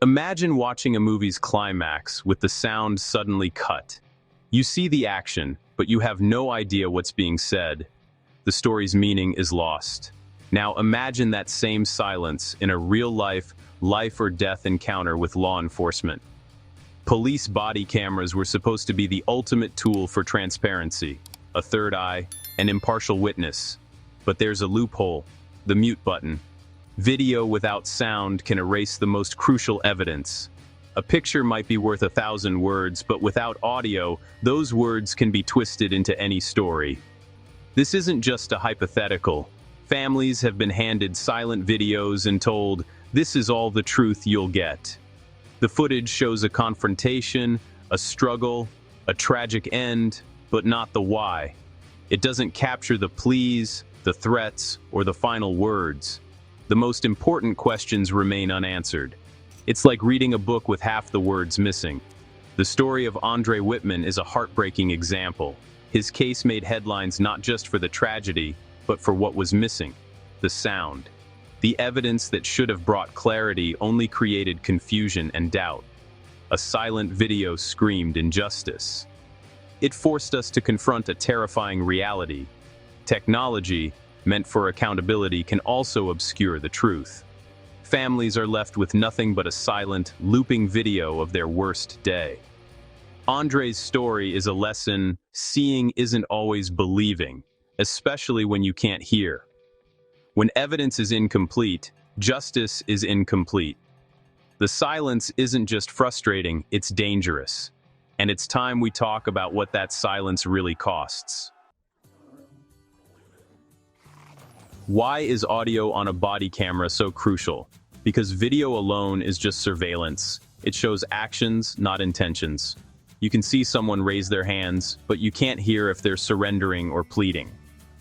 Imagine watching a movie's climax with the sound suddenly cut. You see the action, but you have no idea what's being said. The story's meaning is lost. Now imagine that same silence in a real-life, life-or-death encounter with law enforcement. Police body cameras were supposed to be the ultimate tool for transparency, a third eye, an impartial witness. But there's a loophole: the mute button. Video without sound can erase the most crucial evidence. A picture might be worth 1,000 words, but without audio, those words can be twisted into any story. This isn't just a hypothetical. Families have been handed silent videos and told, "This is all the truth you'll get." The footage shows a confrontation, a struggle, a tragic end, but not the why. It doesn't capture the pleas, the threats, or the final words. The most important questions remain unanswered. It's like reading a book with half the words missing. The story of Andre Whitman is a heartbreaking example. His case made headlines not just for the tragedy, but for what was missing: the sound. The evidence that should have brought clarity only created confusion and doubt. A silent video screamed injustice. It forced us to confront a terrifying reality. Technology, meant for accountability, can also obscure the truth. Families are left with nothing but a silent, looping video of their worst day. Andre's story is a lesson: seeing isn't always believing, especially when you can't hear. When evidence is incomplete, justice is incomplete. The silence isn't just frustrating, it's dangerous. And it's time we talk about what that silence really costs. Why is audio on a body camera so crucial? Because video alone is just surveillance. It shows actions, not intentions. You can see someone raise their hands, but you can't hear if they're surrendering or pleading.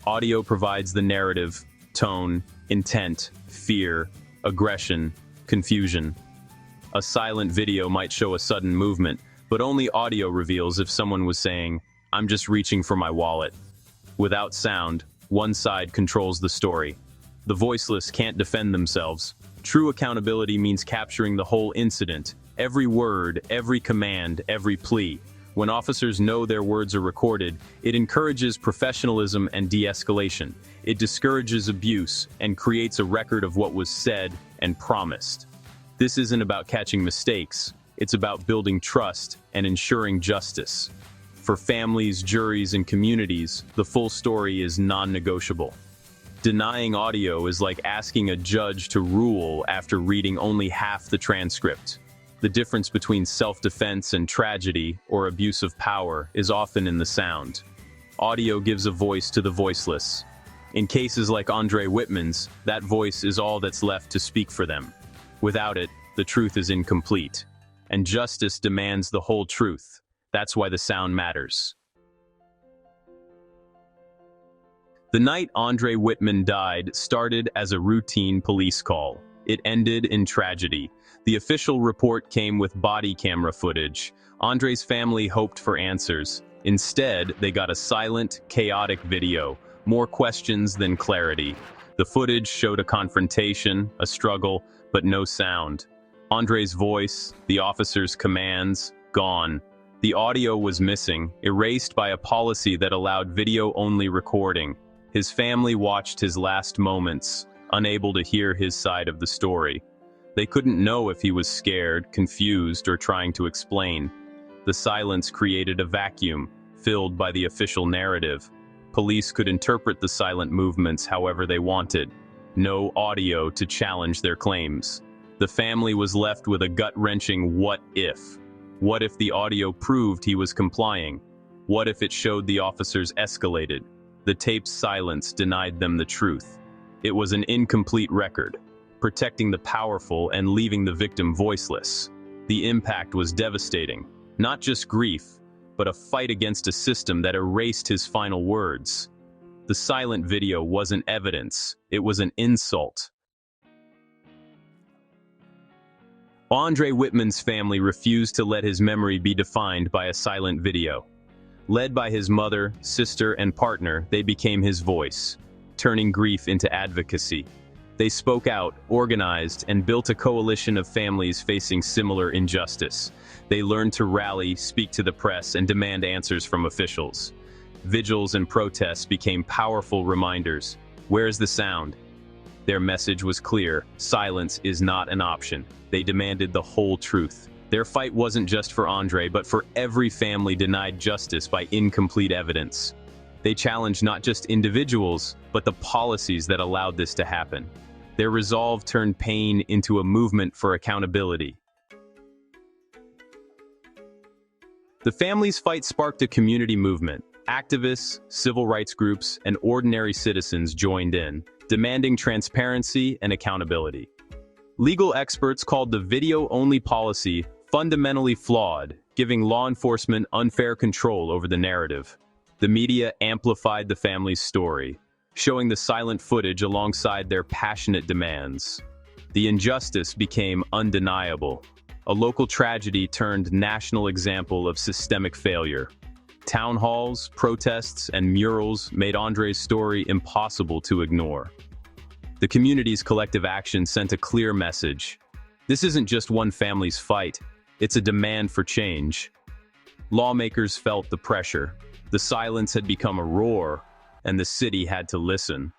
Audio provides the narrative, tone, intent, fear, aggression, confusion. A silent video might show a sudden movement, but only audio reveals if someone was saying, "I'm just reaching for my wallet." Without sound, one side controls the story. The voiceless can't defend themselves. True accountability means capturing the whole incident, every word, every command, every plea. When officers know their words are recorded, it encourages professionalism and de-escalation. It discourages abuse and creates a record of what was said and promised. This isn't about catching mistakes. It's about building trust and ensuring justice. For families, juries, and communities, the full story is non-negotiable. Denying audio is like asking a judge to rule after reading only half the transcript. The difference between self-defense and tragedy, or abuse of power, is often in the sound. Audio gives a voice to the voiceless. In cases like Andre Whitman's, that voice is all that's left to speak for them. Without it, the truth is incomplete. And justice demands the whole truth. That's why the sound matters. The night Andre Whitman died started as a routine police call. It ended in tragedy. The official report came with body camera footage. Andre's family hoped for answers. Instead, they got a silent, chaotic video. More questions than clarity. The footage showed a confrontation, a struggle, but no sound. Andre's voice, the officer's commands, gone. The audio was missing, erased by a policy that allowed video-only recording. His family watched his last moments, unable to hear his side of the story. They couldn't know if he was scared, confused, or trying to explain. The silence created a vacuum, filled by the official narrative. Police could interpret the silent movements however they wanted. No audio to challenge their claims. The family was left with a gut-wrenching what if. What if the audio proved he was complying? What if it showed the officers escalated? The tape's silence denied them the truth. It was an incomplete record, protecting the powerful and leaving the victim voiceless. The impact was devastating. Not just grief, but a fight against a system that erased his final words. The silent video wasn't evidence, it was an insult. Andre Whitman's family refused to let his memory be defined by a silent video. Led by his mother, sister, and partner, they became his voice, turning grief into advocacy. They spoke out, organized, and built a coalition of families facing similar injustice. They learned to rally, speak to the press, and demand answers from officials. Vigils and protests became powerful reminders. Where is the sound? Their message was clear: silence is not an option. They demanded the whole truth. Their fight wasn't just for Andre, but for every family denied justice by incomplete evidence. They challenged not just individuals, but the policies that allowed this to happen. Their resolve turned pain into a movement for accountability. The families' fight sparked a community movement. Activists, civil rights groups, and ordinary citizens joined in, demanding transparency and accountability. Legal experts called the video-only policy fundamentally flawed, giving law enforcement unfair control over the narrative. The media amplified the family's story, showing the silent footage alongside their passionate demands. The injustice became undeniable. A local tragedy turned national example of systemic failure. Town halls, protests, and murals made Andre's story impossible to ignore. The community's collective action sent a clear message. This isn't just one family's fight, it's a demand for change. Lawmakers felt the pressure. The silence had become a roar, and the city had to listen.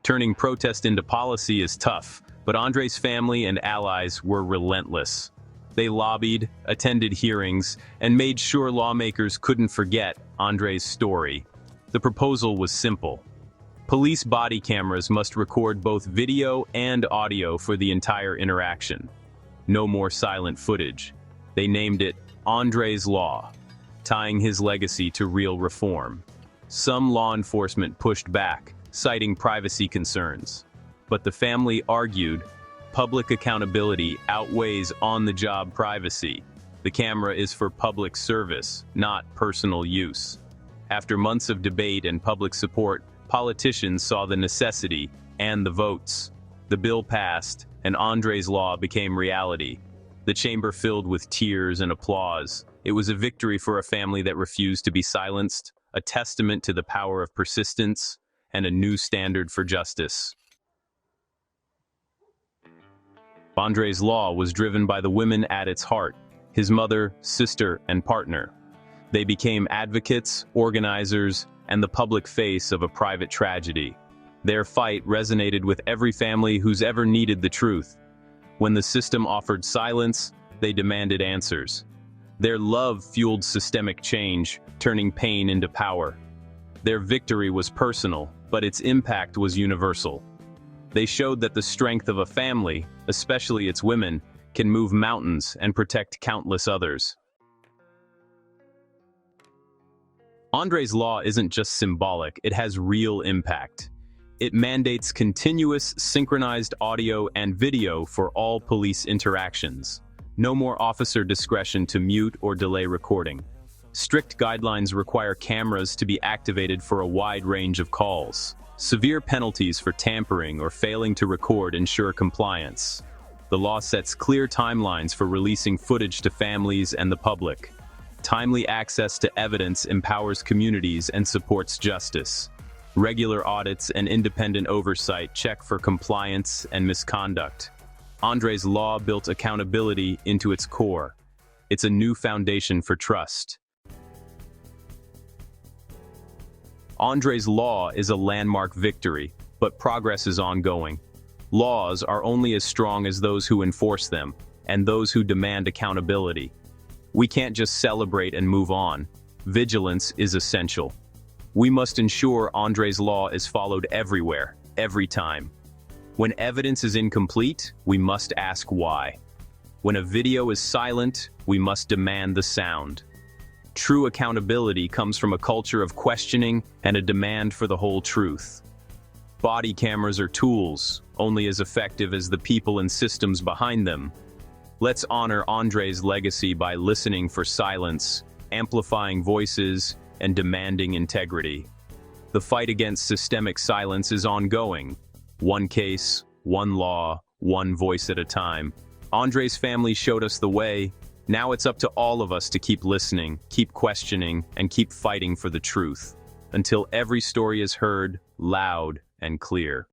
Turning protest into policy is tough, but Andre's family and allies were relentless. They lobbied, attended hearings, and made sure lawmakers couldn't forget Andre's story. The proposal was simple. Police body cameras must record both video and audio for the entire interaction. No more silent footage. They named it Andre's Law, tying his legacy to real reform. Some law enforcement pushed back, citing privacy concerns. But the family argued, public accountability outweighs on-the-job privacy. The camera is for public service, not personal use. After months of debate and public support, politicians saw the necessity and the votes. The bill passed, and Andre's Law became reality. The chamber filled with tears and applause. It was a victory for a family that refused to be silenced, a testament to the power of persistence, and a new standard for justice. Andre's Law was driven by the women at its heart, his mother, sister, and partner. They became advocates, organizers, and the public face of a private tragedy. Their fight resonated with every family who's ever needed the truth. When the system offered silence, they demanded answers. Their love fueled systemic change, turning pain into power. Their victory was personal, but its impact was universal. They showed that the strength of a family, especially its women, can move mountains and protect countless others. Andre's Law isn't just symbolic, it has real impact. It mandates continuous, synchronized audio and video for all police interactions. No more officer discretion to mute or delay recording. Strict guidelines require cameras to be activated for a wide range of calls. Severe penalties for tampering or failing to record ensure compliance. The law sets clear timelines for releasing footage to families and the public. Timely access to evidence empowers communities and supports justice. Regular audits and independent oversight check for compliance and misconduct. Andre's Law built accountability into its core. It's a new foundation for trust. Andre's Law is a landmark victory, but progress is ongoing. Laws are only as strong as those who enforce them, and those who demand accountability. We can't just celebrate and move on. Vigilance is essential. We must ensure Andre's Law is followed everywhere, every time. When evidence is incomplete, we must ask why. When a video is silent, we must demand the sound. True accountability comes from a culture of questioning and a demand for the whole truth. Body cameras are tools, only as effective as the people and systems behind them. Let's honor Andre's legacy by listening for silence, amplifying voices, and demanding integrity. The fight against systemic silence is ongoing. One case, one law, one voice at a time. Andre's family showed us the way. Now it's up to all of us to keep listening, keep questioning, and keep fighting for the truth. Until every story is heard, loud and clear.